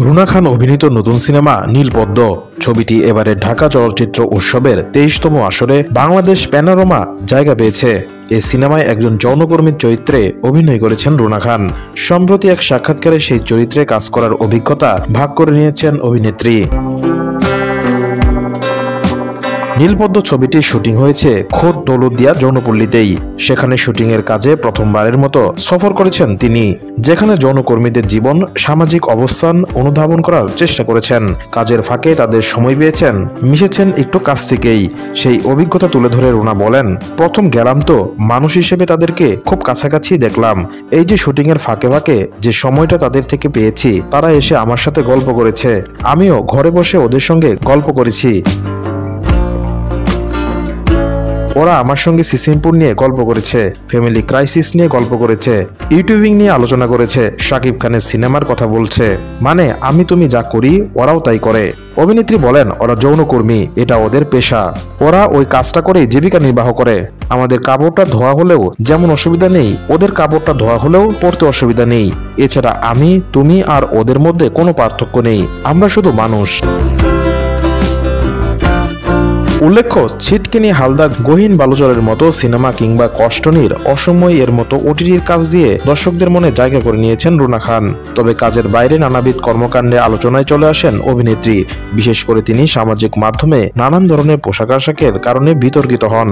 রুনা খান অভিনীত নতুন সিনেমা নীলপদ্ম ছবিটি এবারে ঢাকা চলচ্চিত্র উৎসবের 23তম আসরে বাংলাদেশ প্যানোরামা জায়গা পেয়েছে। এই সিনেমায় একজন যৌনকর্মীর চরিত্রে অভিনয় করেছেন রুনা খান। সম্প্রতি এক সাক্ষাৎকারে সেই চরিত্রে কাজ করার অভিজ্ঞতা ভাগ করে নিয়েছেন অভিনেত্রী। নীলপদ্ম ছবিটির শুটিং হয়েছে খোদ দৌলতদিয়া যৌনপল্লীতেই। সেখানে শুটিং এর কাজে প্রথমবারের মতো সফর করেছেন তিনি, যেখানে যৌনকর্মীদের জীবন, সামাজিক অবস্থান অনুধাবন করার চেষ্টা করেছেন। কাজের ফাঁকে তাদের সময় পেয়েছেন, মিশেছেন একটু কাছ থেকেই। সেই অভিজ্ঞতা তুলে ধরে রুনা বলেন, প্রথম গেলাম তো মানুষ হিসেবে তাদেরকে খুব কাছাকাছি দেখলাম। এই যে শুটিং এর ফাঁকে ফাঁকে যে সময়টা তাদের থেকে পেয়েছি, তারা এসে আমার সাথে গল্প করেছে, আমিও ঘরে বসে ওদের সঙ্গে গল্প করেছি। ওরা আমার সঙ্গে সিসিমপুর নিয়ে গল্প করেছে, ফ্যামিলি ক্রাইসিস নিয়ে গল্প করেছে, ইউটিউবিং নিয়ে আলোচনা করেছে, শাকিব খানের সিনেমার কথা বলছে। মানে আমি তুমি যা করি ওরাও তাই করে। অভিনেত্রী বলেন, ওরা যৌনকর্মী, এটা ওদের পেশা, ওরা ওই কাজটা করে জীবিকা নির্বাহ করে। আমাদের কাপড়টা ধোয়া হলেও যেমন অসুবিধা নেই, ওদের কাপড়টা ধোয়া হলেও পড়তে অসুবিধা নেই। এছাড়া আমি, তুমি আর ওদের মধ্যে কোনো পার্থক্য নেই, আমরা শুধু মানুষ। উল্লেখ্য, ছিটকিনি, হালদা, গহীন বালুচরের মতো সিনেমা কিংবা কষ্টনীর, অসময় এর মতো ওটিটির কাজ দিয়ে দর্শকদের মনে জায়গা করে নিয়েছেন রুনা খান। তবে কাজের বাইরে নানাবিধ কর্মকাণ্ডে আলোচনায় চলে আসেন অভিনেত্রী। বিশেষ করে তিনি সামাজিক মাধ্যমে নানান ধরনের পোশাক আশাকের কারণে বিতর্কিত হন।